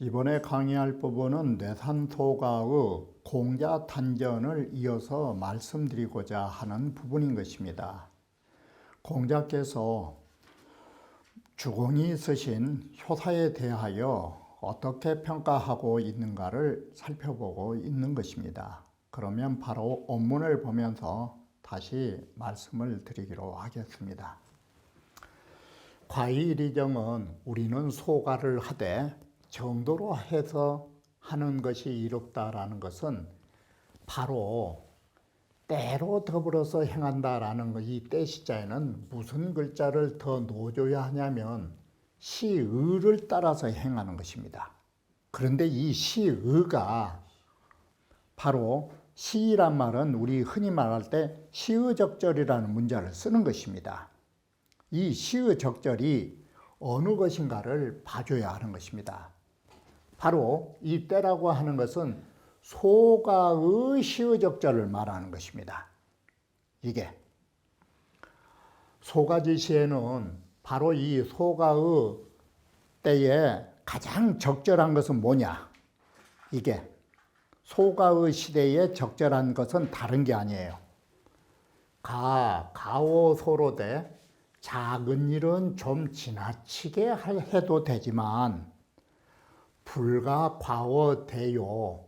이번에 강의할 부분은 뇌산소가의 공자 단전을 이어서 말씀드리고자 하는 부분인 것입니다. 공자께서 주공이 쓰신 효사에 대하여 어떻게 평가하고 있는가를 살펴보고 있는 것입니다. 그러면 바로 원문을 보면서 다시 말씀을 드리기로 하겠습니다. 과의리정은 우리는 소가를 하되 정도로 해서 하는 것이 이롭다라는 것은 바로 때로 더불어서 행한다라는 것, 이 때시자에는 무슨 글자를 더 넣어줘야 하냐면 시의를 따라서 행하는 것입니다. 그런데 이 시의가 바로 시이란 말은 우리 흔히 말할 때 시의적절이라는 문자를 쓰는 것입니다. 이 시의적절이 어느 것인가를 봐줘야 하는 것입니다. 바로 이 때라고 하는 것은 소가의 시의적절을 말하는 것입니다. 이게 소가지시에는 바로 이 소가의 때에 가장 적절한 것은 뭐냐? 이게 소가의 시대에 적절한 것은 다른 게 아니에요. 가오소로되 작은 일은 좀 지나치게 해도 되지만 불가 과어대요.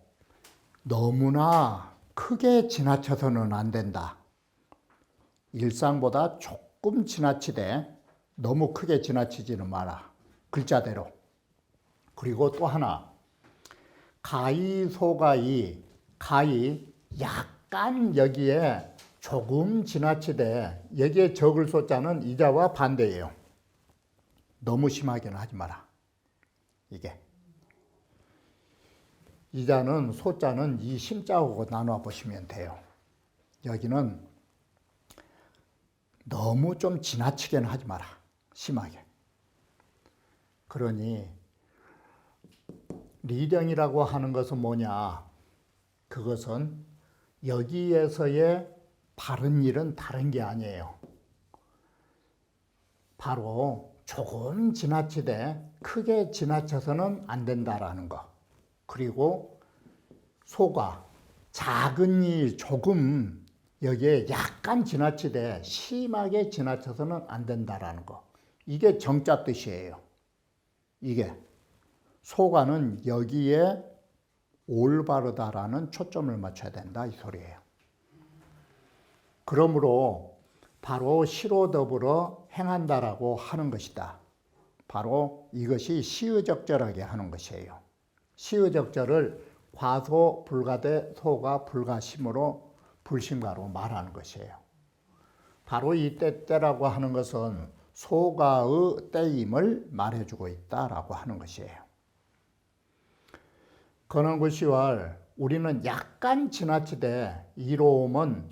너무나 크게 지나쳐서는 안 된다. 일상보다 조금 지나치되 너무 크게 지나치지는 마라. 글자대로. 그리고 또 하나, 가이 소가이, 가이 약간 여기에 조금 지나치되 여기에 적을 소자는 이자와 반대예요. 너무 심하게는 하지 마라. 이게 이자는 소자는 이 심자하고 나눠 보시면 돼요. 여기는 너무 좀 지나치게는 하지 마라. 심하게. 그러니 리정이라고 하는 것은 뭐냐? 그것은 여기에서의 바른 일은 다른 게 아니에요. 바로 조금 지나치되 크게 지나쳐서는 안 된다라는 거. 그리고 소가 작은 일 조금 여기에 약간 지나치되 심하게 지나쳐서는 안 된다라는 거. 이게 정자 뜻이에요. 이게 소가는 여기에 올바르다라는 초점을 맞춰야 된다 이 소리예요. 그러므로 바로 시로 더불어 행한다라고 하는 것이다. 바로 이것이 시의적절하게 하는 것이에요. 시의적절을 과소 불가대 소가 불가심으로 불심가로 말하는 것이에요. 바로 이 때라고 하는 것은 소가의 때임을 말해주고 있다라고 하는 것이에요. 건원구시월 우리는 약간 지나치되 이로움은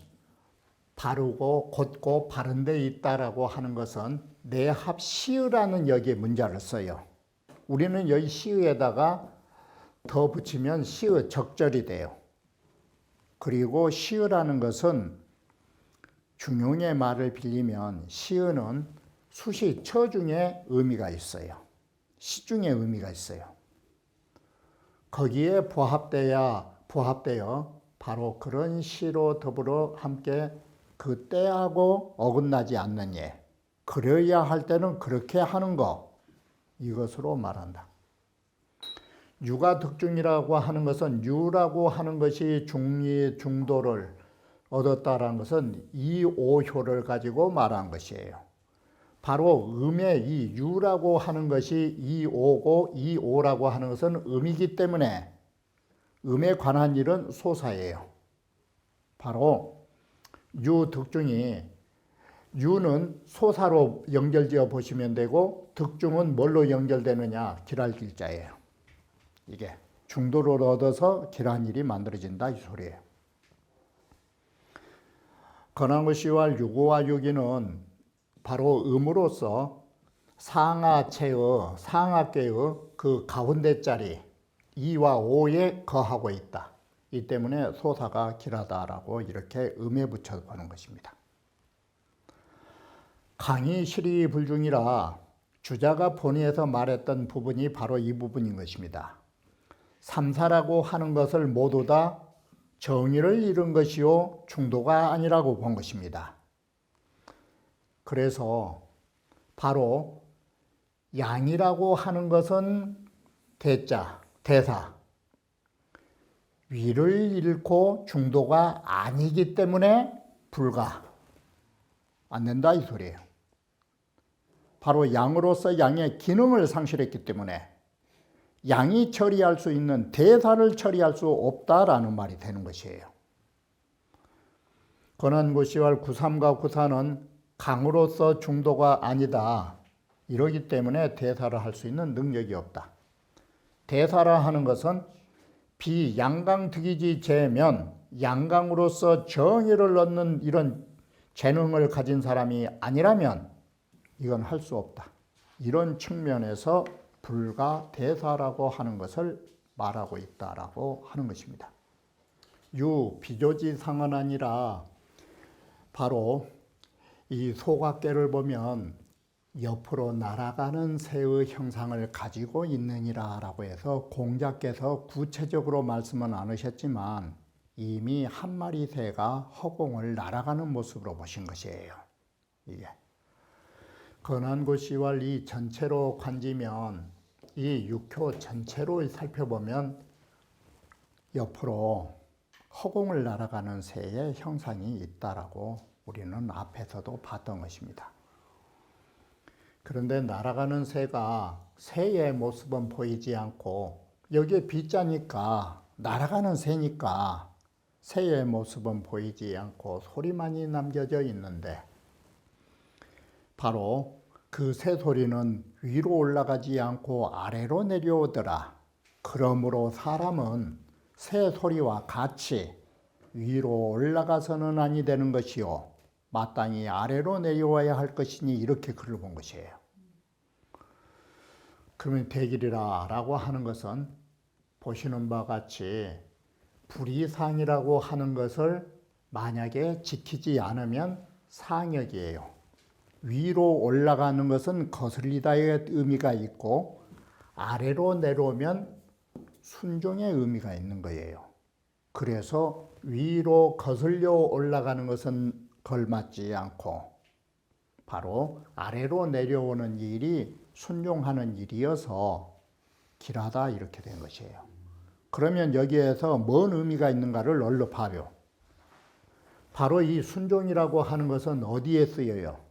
바르고 곧고 바른 데 있다라고 하는 것은 내합 시의라는 여기에 문자를 써요. 우리는 여기 시의에다가 더 붙이면 시의 적절이 돼요. 그리고 시의라는 것은 중용의 말을 빌리면 시의는 수시, 처 중에 의미가 있어요. 시 중에 의미가 있어요. 거기에 부합되어 바로 그런 시로 더불어 함께 그 때하고 어긋나지 않는 예. 그래야 할 때는 그렇게 하는 거. 이것으로 말한다. 유가 득중이라고 하는 것은 유라고 하는 것이 중리, 중도를 얻었다라는 것은 이오효를 가지고 말한 것이에요. 바로 음의 이 유라고 하는 것이 이오고 이오라고 하는 것은 음이기 때문에 음에 관한 일은 소사예요. 바로 유 득중이 유는 소사로 연결지어 보시면 되고 득중은 뭘로 연결되느냐? 기랄길자예요. 이게 중도를 얻어서 기란일이 만들어진다 이 소리예요. 건황구시왈 유고와 유기는 바로 음으로서 상하체의 상하계의 그 가운데 자리 2와 5에 거하고 있다. 이 때문에 소사가 길하다라고 이렇게 음에 붙여 보는 것입니다. 강이 실이 불중이라 주자가 본의에서 말했던 부분이 바로 이 부분인 것입니다. 삼사라고 하는 것을 모두 다 정의를 잃은 것이요 중도가 아니라고 본 것입니다. 그래서 바로 양이라고 하는 것은 대자, 대사, 위를 잃고 중도가 아니기 때문에 불가 안 된다 이 소리예요. 바로 양으로서 양의 기능을 상실했기 때문에 양이 처리할 수 있는 대사를 처리할 수 없다라는 말이 되는 것이에요. 건환구시왈 구삼과 구사는 강으로서 중도가 아니다. 이러기 때문에 대사를 할 수 있는 능력이 없다. 대사라 하는 것은 비양강득이지 재면 양강으로서 정의를 얻는 이런 재능을 가진 사람이 아니라면 이건 할 수 없다. 이런 측면에서 불가대사라고 하는 것을 말하고 있다라고 하는 것입니다. 유 비조지상은 아니라 바로 이 소각계를 보면 옆으로 날아가는 새의 형상을 가지고 있느니라라고 해서 공자께서 구체적으로 말씀은 않으셨지만 이미 한 마리 새가 허공을 날아가는 모습으로 보신 것이에요. 이게 건환구시왈 이 전체로 관지면 이 육효 전체로 살펴보면 옆으로 허공을 날아가는 새의 형상이 있다라고 우리는 앞에서도 봤던 것입니다. 그런데 날아가는 새가 새의 모습은 보이지 않고 여기에 비자니까 날아가는 새니까 새의 모습은 보이지 않고 소리만이 남겨져 있는데 바로 그 새소리는 위로 올라가지 않고 아래로 내려오더라. 그러므로 사람은 새소리와 같이 위로 올라가서는 아니 되는 것이요 마땅히 아래로 내려와야 할 것이니 이렇게 글을 본 것이에요. 그러면 대길이라 라고 하는 것은 보시는 바와 같이 불이상이라고 하는 것을 만약에 지키지 않으면 상역이에요. 위로 올라가는 것은 거슬리다의 의미가 있고 아래로 내려오면 순종의 의미가 있는 거예요. 그래서 위로 거슬려 올라가는 것은 걸맞지 않고 바로 아래로 내려오는 일이 순종하는 일이어서 길하다 이렇게 된 것이에요. 그러면 여기에서 뭔 의미가 있는가를 얼른 봐요. 바로 이 순종이라고 하는 것은 어디에 쓰여요?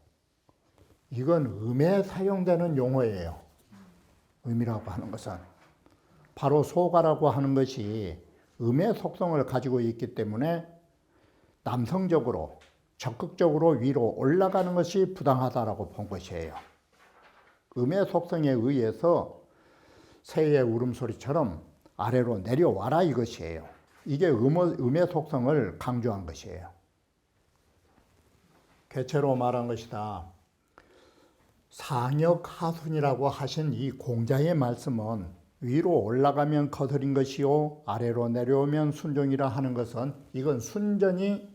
이건 음에 사용되는 용어예요. 음이라고 하는 것은 바로 소가라고 하는 것이 음의 속성을 가지고 있기 때문에 남성적으로 적극적으로 위로 올라가는 것이 부당하다라고 본 것이에요. 음의 속성에 의해서 새의 울음소리처럼 아래로 내려와라 이것이에요. 이게 음의 속성을 강조한 것이에요. 개체로 말한 것이다. 상역하순이라고 하신 이 공자의 말씀은 위로 올라가면 거스린 것이요 아래로 내려오면 순종이라 하는 것은 이건 순전히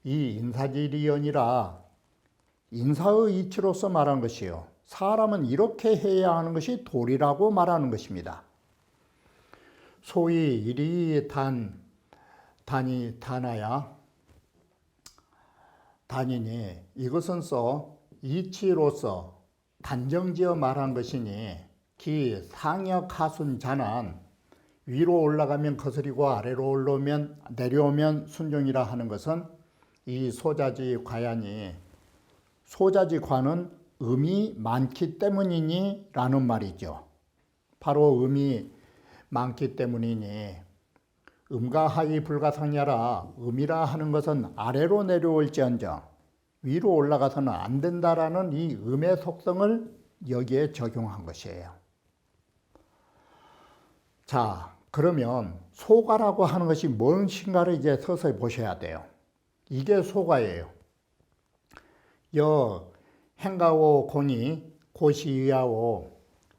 이 인사지리언이라 인사의 이치로서 말한 것이요 사람은 이렇게 해야 하는 것이 도리라고 말하는 것입니다. 소위 일이 단이 단하야 단이니 이것은 이치로서 단정지어 말한 것이니 기 상역하순 자난 위로 올라가면 거스리고 아래로 내려오면 순종이라 하는 것은 이 소자지 과야니 소자지 과는 음이 많기 때문이니 라는 말이죠. 바로 음이 많기 때문이니 음과 하위 불가상야라 음이라 하는 것은 아래로 내려올지언정 위로 올라가서는 안 된다라는 이 음의 속성을 여기에 적용한 것이에요. 자, 그러면 소가라고 하는 것이 무엇인가를 이제 서서히 보셔야 돼요. 이게 소가예요. 행가오 공이 고시의하오.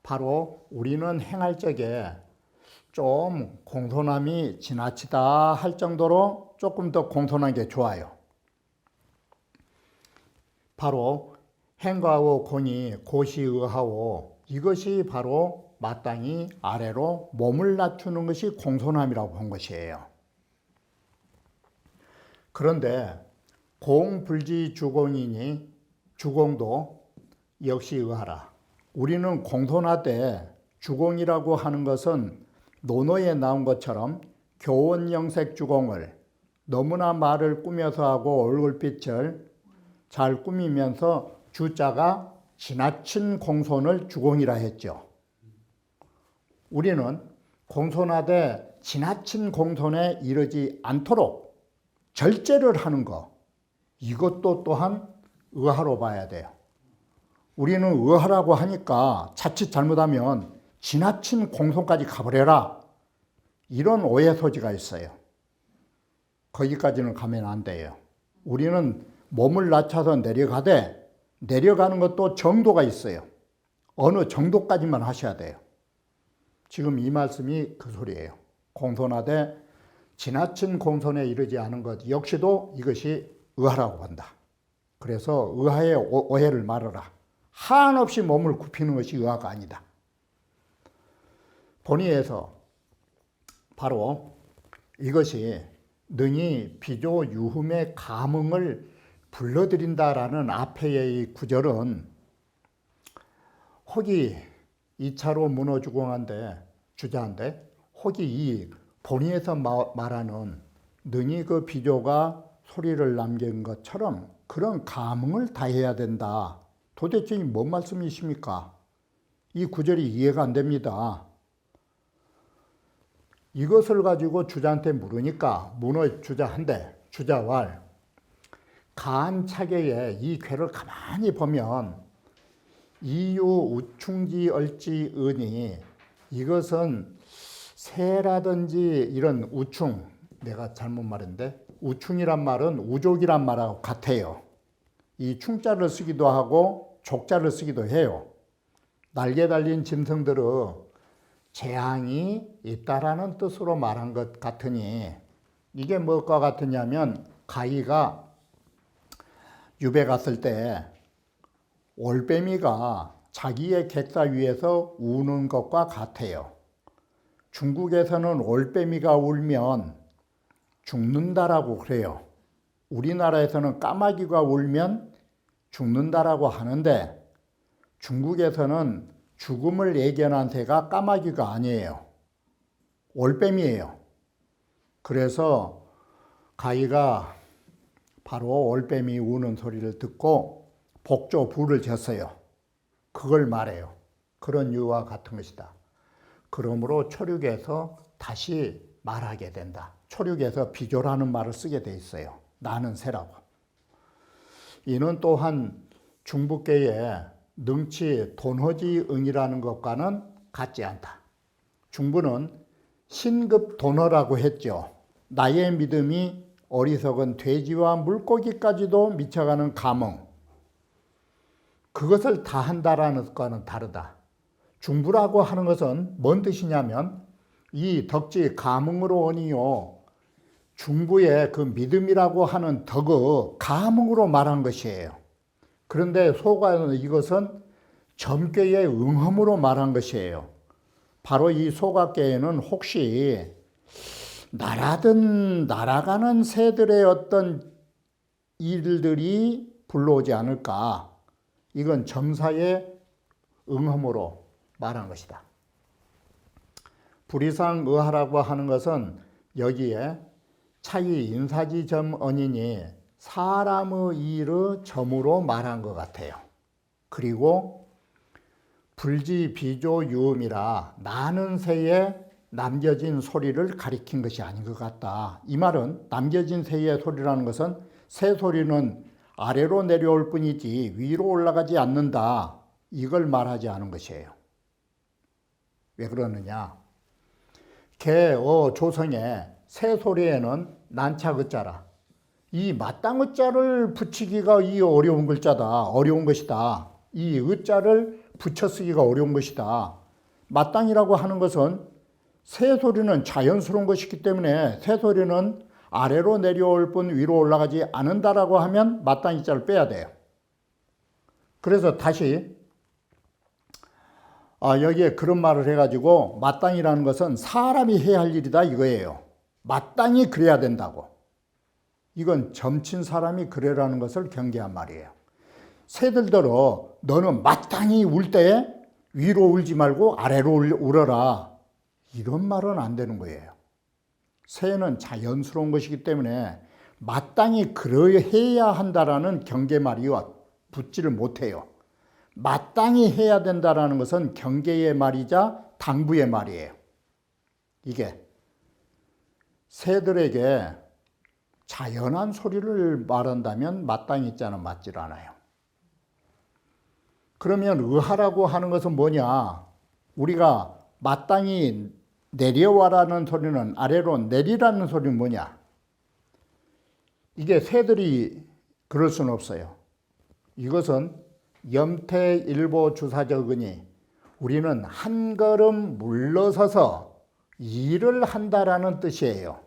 바로 우리는 행할 적에 좀 공손함이 지나치다 할 정도로 조금 더 공손한 게 좋아요. 바로 행가오 공이 고시의하오. 이것이 바로 마땅히 아래로 몸을 낮추는 것이 공손함이라고 한 것이에요. 그런데 공불지 주공이니 주공도 역시 의하라. 우리는 공손하되 주공이라고 하는 것은 논어에 나온 것처럼 교원영색 주공을 너무나 말을 꾸며서 하고 얼굴빛을 잘 꾸미면서 주자가 지나친 공손을 주공이라 했죠. 우리는 공손하되 지나친 공손에 이르지 않도록 절제를 하는 것, 이것도 또한 의하로 봐야 돼요. 우리는 의하라고 하니까 자칫 잘못하면 지나친 공손까지 가버려라, 이런 오해 소지가 있어요. 거기까지는 가면 안 돼요. 우리는 몸을 낮춰서 내려가되 내려가는 것도 정도가 있어요. 어느 정도까지만 하셔야 돼요. 지금 이 말씀이 그 소리예요. 공손하되 지나친 공손에 이르지 않은 것 역시도 이것이 의하라고 본다. 그래서 의하의 오해를 말하라. 한없이 몸을 굽히는 것이 의하가 아니다. 본의에서 바로 이것이 능히 비조 유흠의 감흥을 불러들인다라는 앞에의 이 구절은 혹이 2차로 문어주공한데 주자인데 혹이 이 본의에서 말하는 능히 그 비조가 소리를 남긴 것처럼 그런 감흥을 다해야 된다. 도대체 뭔 말씀이십니까? 이 구절이 이해가 안 됩니다. 이것을 가지고 주자한테 물으니까 문어 주자한데 주자왈 간차게에 이 괴를 가만히 보면 이유 우충지 얼지 은이 이것은 새라든지 이런 우충, 내가 잘못 말했는데 우충이란 말은 우족이란 말하고 같아요. 이 충자를 쓰기도 하고 족자를 쓰기도 해요. 날개 달린 짐승들의 재앙이 있다라는 뜻으로 말한 것 같으니 이게 뭐가 같으냐면 가희가 유배 갔을 때 올빼미가 자기의 객사 위에서 우는 것과 같아요. 중국에서는 올빼미가 울면 죽는다라고 그래요. 우리나라에서는 까마귀가 울면 죽는다라고 하는데 중국에서는 죽음을 예견한 새가 까마귀가 아니에요. 올빼미예요. 그래서 가희가 바로 올빼미 우는 소리를 듣고 복조 부를 졌어요. 그걸 말해요. 그런 이유와 같은 것이다. 그러므로 초륙에서 다시 말하게 된다. 초륙에서 비조라는 말을 쓰게 돼 있어요. 나는 새라고. 이는 또한 중부계의 능치 돈허지 응이라는 것과는 같지 않다. 중부는 신급 돈허라고 했죠. 나의 믿음이 어리석은 돼지와 물고기까지도 미쳐가는 감흥, 그것을 다 한다라는 것과는 다르다. 중부라고 하는 것은 뭔 뜻이냐면 이 덕지 감흥으로 오니요, 중부의 그 믿음이라고 하는 덕의 감흥으로 말한 것이에요. 그런데 소가는 이것은 점괘의 응험으로 말한 것이에요. 바로 이 소가께에는 혹시 날아가는 새들의 어떤 일들이 불러오지 않을까? 이건 점사의 응험으로 말한 것이다. 불이상 의하라고 하는 것은 여기에 차이 인사지 점 언이니 사람의 일의 점으로 말한 것 같아요. 그리고 불지 비조 유음이라 나는 새에 남겨진 소리를 가리킨 것이 아닌 것 같다. 이 말은 남겨진 새의 소리라는 것은 새 소리는 아래로 내려올 뿐이지 위로 올라가지 않는다. 이걸 말하지 않은 것이에요. 왜 그러느냐? 개, 조성의 새 소리에는 난차 그자라. 이 마땅 자를 붙이기가 이 어려운 글자다. 어려운 것이다. 이 의자를 붙여 쓰기가 어려운 것이다. 마땅이라고 하는 것은 새소리는 자연스러운 것이기 때문에 새소리는 아래로 내려올 뿐 위로 올라가지 않는다라고 하면 마땅이 자를 빼야 돼요. 그래서 다시 여기에 그런 말을 해가지고 마땅이라는 것은 사람이 해야 할 일이다 이거예요. 마땅히 그래야 된다고. 이건 점친 사람이 그래라는 것을 경계한 말이에요. 새들더러 너는 마땅히 울 때 위로 울지 말고 아래로 울어라. 이런 말은 안 되는 거예요. 새는 자연스러운 것이기 때문에 마땅히 그러해야 한다라는 경계말이와 붙지를 못해요. 마땅히 해야 된다라는 것은 경계의 말이자 당부의 말이에요. 이게 새들에게 자연한 소리를 말한다면 마땅히 자는 맞질 않아요. 그러면 의하라고 하는 것은 뭐냐? 우리가 마땅히 내려와라는 소리는 아래로 내리라는 소리는 뭐냐? 이게 새들이 그럴 수는 없어요. 이것은 염태일보 주사적으니 우리는 한 걸음 물러서서 일을 한다라는 뜻이에요.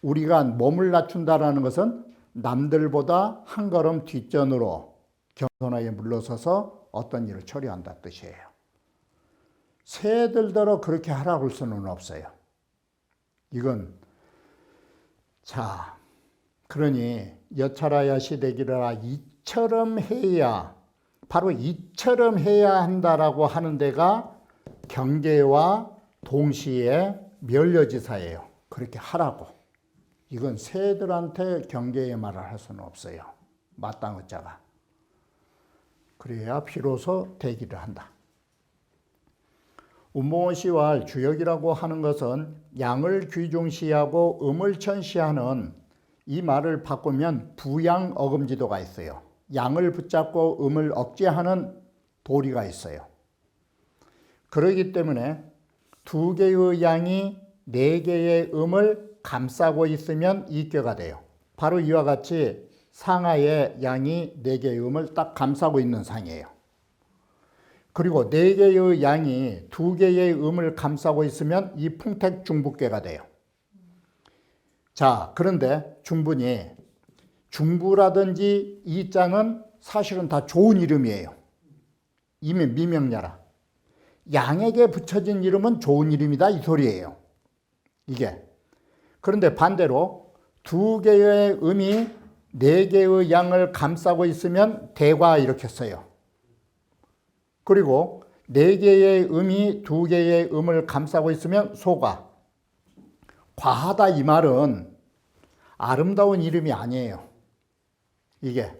우리가 몸을 낮춘다라는 것은 남들보다 한 걸음 뒷전으로 겸손하게 물러서서 어떤 일을 처리한다 뜻이에요. 새들더러 그렇게 하라고 할 수는 없어요. 이건 그러니 여차라야 시대기라 이처럼 해야 바로 이처럼 해야 한다라고 하는 데가 경계와 동시에 면려지사예요. 그렇게 하라고. 이건 새들한테 경계의 말을 할 수는 없어요. 마땅의 자가. 그래야 비로소 대기를 한다. 운봉어시와 주역이라고 하는 것은 양을 귀중시하고 음을 천시하는 이 말을 바꾸면 부양 어금지도가 있어요. 양을 붙잡고 음을 억제하는 도리가 있어요. 그렇기 때문에 두 개의 양이 네 개의 음을 감싸고 있으면 이괴가 돼요. 바로 이와 같이 상하의 양이 네 개의 음을 딱 감싸고 있는 상이에요. 그리고 네 개의 양이 두 개의 음을 감싸고 있으면 이 풍택중부괴가 돼요. 그런데 중분이 중부라든지 이자는 사실은 다 좋은 이름이에요. 이미 미명야라. 양에게 붙여진 이름은 좋은 이름이다 이 소리예요. 이게. 그런데 반대로 두 개의 음이 네 개의 양을 감싸고 있으면 대과 이렇게 써요. 그리고 네 개의 음이 두 개의 음을 감싸고 있으면 소과. 과하다 이 말은 아름다운 이름이 아니에요. 이게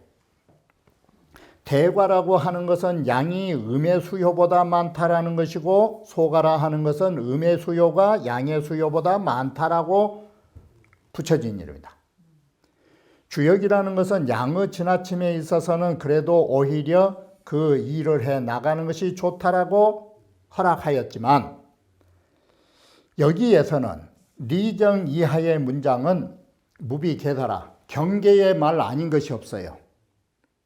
대과라고 하는 것은 양이 음의 수요보다 많다라는 것이고 소가라 하는 것은 음의 수요가 양의 수요보다 많다라고 붙여진 이름이다. 주역이라는 것은 양의 지나침에 있어서는 그래도 오히려 그 일을 해 나가는 것이 좋다라고 허락하였지만 여기에서는 리정 이하의 문장은 무비개사라 경계의 말 아닌 것이 없어요.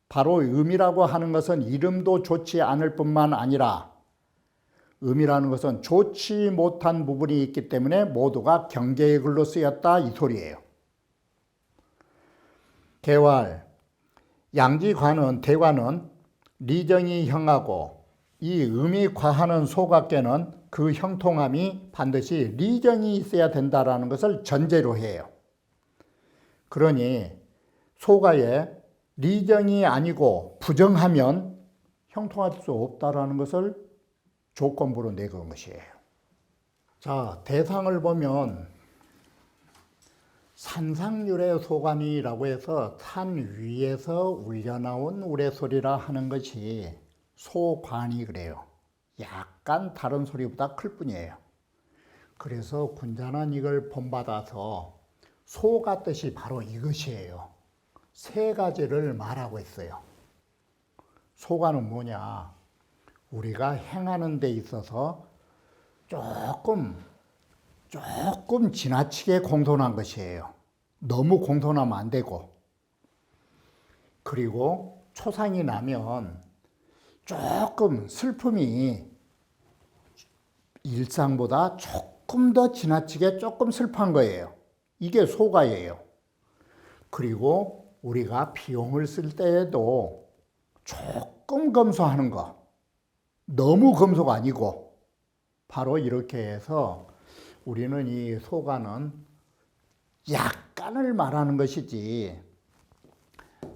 바로 음이라고 하는 것은 이름도 좋지 않을 뿐만 아니라 음이라는 것은 좋지 못한 부분이 있기 때문에 모두가 경계의 글로 쓰였다 이 소리예요. 개활 양지과는 대과는 리정이 형하고 이 음이 과하는 소각계는 그 형통함이 반드시 리정이 있어야 된다라는 것을 전제로 해요. 그러니 소가에 리정이 아니고 부정하면 형통할 수 없다라는 것을 조건부로 내건 것이에요. 대상을 보면 산상유래 소관이라고 해서 산 위에서 울려나온 우레소리라 하는 것이 소관이 그래요. 약간 다른 소리보다 클 뿐이에요. 그래서 군자는 이걸 본받아서 소가 뜻이 바로 이것이에요. 세 가지를 말하고 있어요. 소관은 뭐냐? 우리가 행하는 데 있어서 조금 지나치게 공손한 것이에요. 너무 공손하면 안 되고 그리고 초상이 나면 조금 슬픔이 일상보다 조금 더 지나치게 조금 슬픈 거예요. 이게 소가예요. 그리고 우리가 비용을 쓸 때에도 조금 검소하는 거, 너무 검소가 아니고, 바로 이렇게 해서 우리는 이 소가는 약간을 말하는 것이지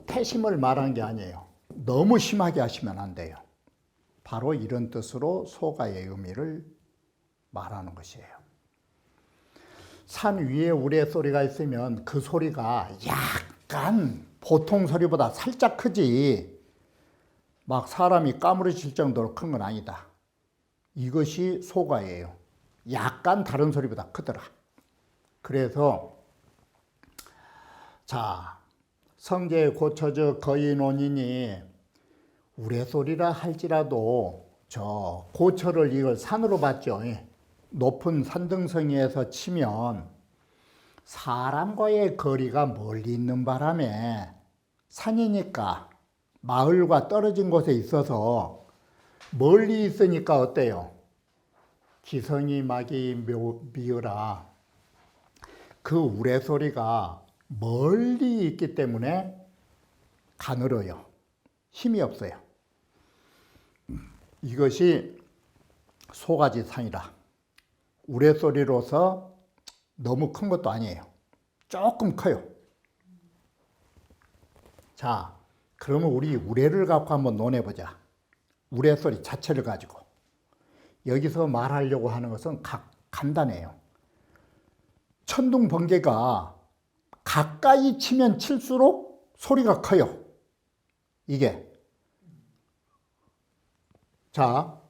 태심을 말하는 게 아니에요. 너무 심하게 하시면 안 돼요. 바로 이런 뜻으로 소가의 의미를 말하는 것이에요. 산 위에 우레소리가 있으면 그 소리가 약간 보통 소리보다 살짝 크지 막 사람이 까무러칠 정도로 큰 건 아니다. 이것이 소가예요. 약간 다른 소리보다 크더라. 그래서 자, 성제에 고쳐져 거의 논이니 우레소리라 할지라도 저 고철을 이걸 산으로 봤죠. 높은 산등성이에서 치면 사람과의 거리가 멀리 있는 바람에 산이니까 마을과 떨어진 곳에 있어서 멀리 있으니까 어때요? 기성이 막이 미어라. 그 우레소리가 멀리 있기 때문에 가늘어요. 힘이 없어요. 이것이 소가지상이라. 우레소리로서 너무 큰 것도 아니에요. 조금 커요. 자, 그러면 우리 우레를 갖고 한번 논해보자. 우레소리 자체를 가지고. 여기서 말하려고 하는 것은 간단해요. 천둥번개가 가까이 치면 칠수록 소리가 커요. 이게. 자,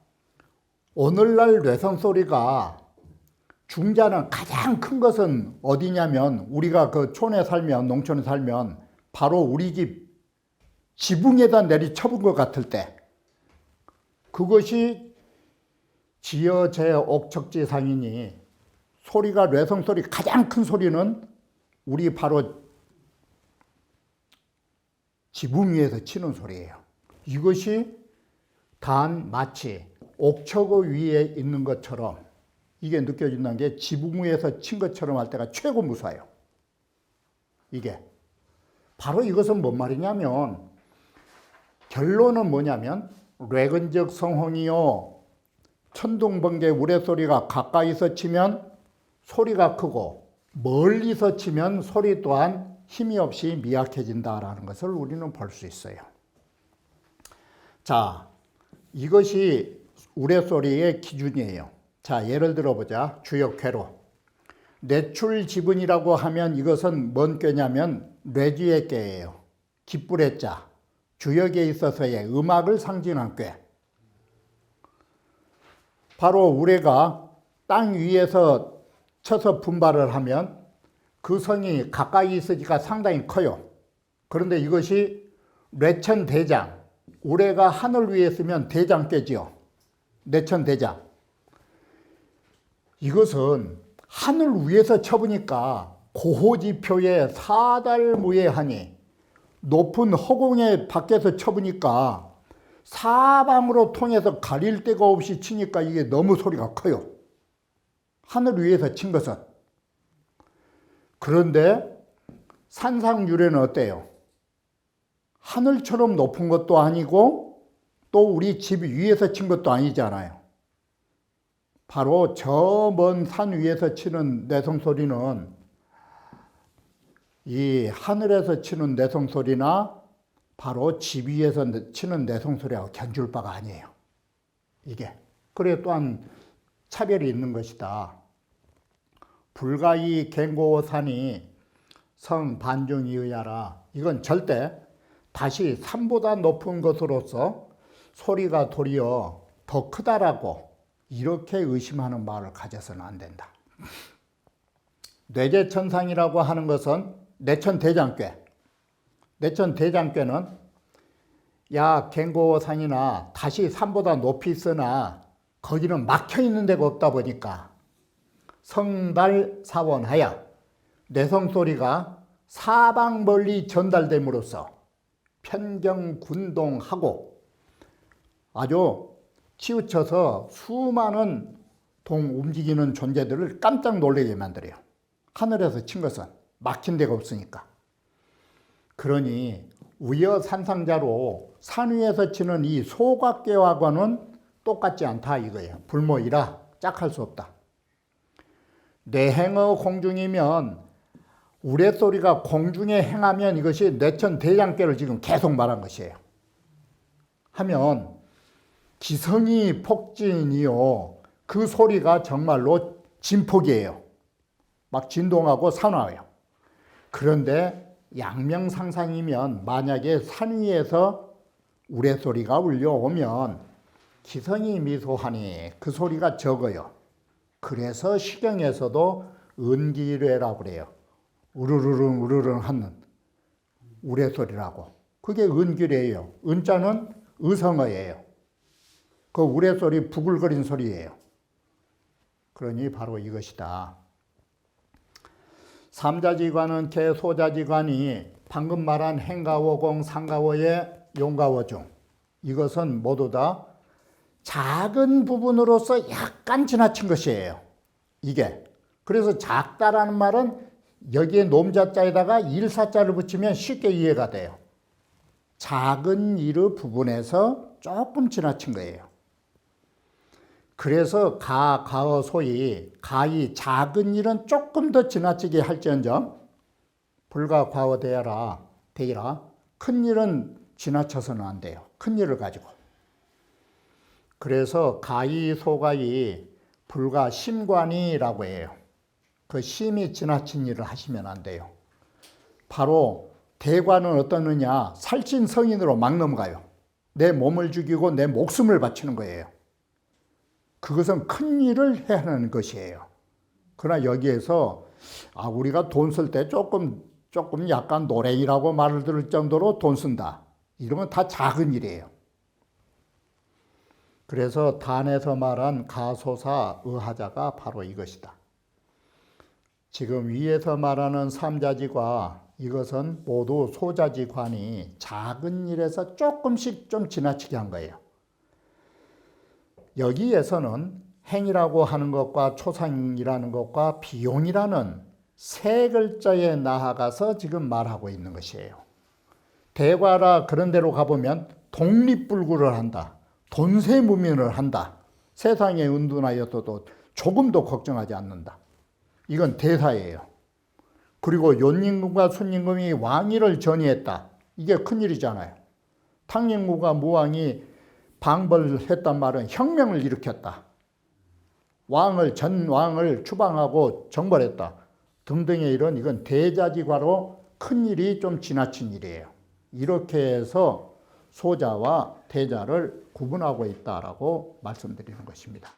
오늘날 뇌성소리가 중자는 가장 큰 것은 어디냐면 우리가 그 촌에 살면, 농촌에 살면 바로 우리 집 지붕에다 내리쳐본 것 같을 때 그것이 지어제 옥척지상이니 소리가 뇌성소리 가장 큰 소리는 우리 바로 지붕 위에서 치는 소리예요. 이것이 단 마치 옥척 위에 있는 것처럼 이게 느껴진다는 게 지붕 위에서 친 것처럼 할 때가 최고 무서워요. 이게. 바로 이것은 뭔 말이냐면 결론은 뭐냐면 뇌근적 성홍이요. 천둥번개 우레소리가 가까이서 치면 소리가 크고 멀리서 치면 소리 또한 힘이 없이 미약해진다라는 것을 우리는 볼 수 있어요. 자, 이것이 우레소리의 기준이에요. 자, 예를 들어보자. 주역회로. 뇌출 지분이라고 하면 이것은 뭔 꾀냐면 뇌지의 꾀예요. 기뿔의 자. 주역에 있어서의 음악을 상징한 꾀. 바로 우레가 땅 위에서 쳐서 분발을 하면 그 성이 가까이 있으니까 상당히 커요. 그런데 이것이 뇌천대장. 우레가 하늘 위에 있으면 대장꾀지요. 뇌천대장. 이것은 하늘 위에서 쳐보니까 고호지표에 사달무예하니 높은 허공에 밖에서 쳐보니까 사방으로 통해서 가릴 데가 없이 치니까 이게 너무 소리가 커요. 하늘 위에서 친 것은. 그런데 산상유래는 어때요? 하늘처럼 높은 것도 아니고 또 우리 집 위에서 친 것도 아니잖아요. 바로 저 먼 산 위에서 치는 내성소리는 이 하늘에서 치는 내성소리나 바로 집 위에서 치는 내성소리하고 견줄 바가 아니에요. 이게. 그래 또한 차별이 있는 것이다. 불가이 갱고산이 성 반중이 의하라. 이건 절대 다시 산보다 높은 것으로서 소리가 도리어 더 크다라고 이렇게 의심하는 마음을 가져서는 안 된다. 뇌제천상이라고 하는 것은 뇌천대장꾀. 뇌천대장꾀는 야 갱고산이나 다시 산보다 높이 있으나 거기는 막혀 있는 데가 없다 보니까 성달사원하여 뇌성소리가 사방 멀리 전달됨으로써 편경군동하고 아주 치우쳐서 수많은 동 움직이는 존재들을 깜짝 놀라게 만들어요. 하늘에서 친 것은 막힌 데가 없으니까. 그러니 우여산상자로 산 위에서 치는 이 소각계와는 똑같지 않다 이거예요. 불모이라 짝할 수 없다. 내행의 공중이면 우레소리가 공중에 행하면 이것이 뇌천대장계를 지금 계속 말한 것이에요. 하면 기성이 폭진이요. 그 소리가 정말로 진폭이에요. 막 진동하고 사나워요. 그런데 양명상상이면 만약에 산 위에서 우레소리가 울려오면 기성이 미소하니 그 소리가 적어요. 그래서 시경에서도 은기례라고 그래요. 우르르릉 우르르릉 하는 우레소리라고. 그게 은기례예요. 은자는 의성어예요. 그 우레소리 부글거린 소리예요. 그러니 바로 이것이다. 삼자지관은 개소자지관이 방금 말한 행가오공 상가오의 용가오 중 이것은 모두 다 작은 부분으로서 약간 지나친 것이에요. 이게. 그래서 작다라는 말은 여기에 놈자자에다가 일사자를 붙이면 쉽게 이해가 돼요. 작은 일의 부분에서 조금 지나친 거예요. 그래서 가어 소위 가히 작은 일은 조금 더 지나치게 할지언정 불가 과어 되어라 큰 일은 지나쳐서는 안 돼요. 큰 일을 가지고. 그래서 가히 소가히 불가 심관이라고 해요. 그 심이 지나친 일을 하시면 안 돼요. 바로 대관은 어떠느냐? 살찐 성인으로 막 넘어가요. 내 몸을 죽이고 내 목숨을 바치는 거예요. 그것은 큰 일을 해야 하는 것이에요. 그러나 여기에서 우리가 돈 쓸 때 조금 약간 노랭이라고 말을 들을 정도로 돈 쓴다. 이런 건 다 작은 일이에요. 그래서 단에서 말한 가소사 의하자가 바로 이것이다. 지금 위에서 말하는 삼자지과 이것은 모두 소자지관이 작은 일에서 조금씩 좀 지나치게 한 거예요. 여기에서는 행이라고 하는 것과 초상이라는 것과 비용이라는 세 글자에 나아가서 지금 말하고 있는 것이에요. 대과라 그런 데로 가보면 독립불구를 한다. 돈세무민을 한다. 세상에 은둔하였어도 조금도 걱정하지 않는다. 이건 대사예요. 그리고 연임금과 순임금이 왕위를 전이했다. 이게 큰일이잖아요. 탕림구가 무왕이 방벌했단 말은 혁명을 일으켰다. 전 왕을 추방하고 정벌했다. 등등의 일은 이건 대자지과로 큰일이 좀 지나친 일이에요. 이렇게 해서 소자와 대자를 구분하고 있다라고 말씀드리는 것입니다.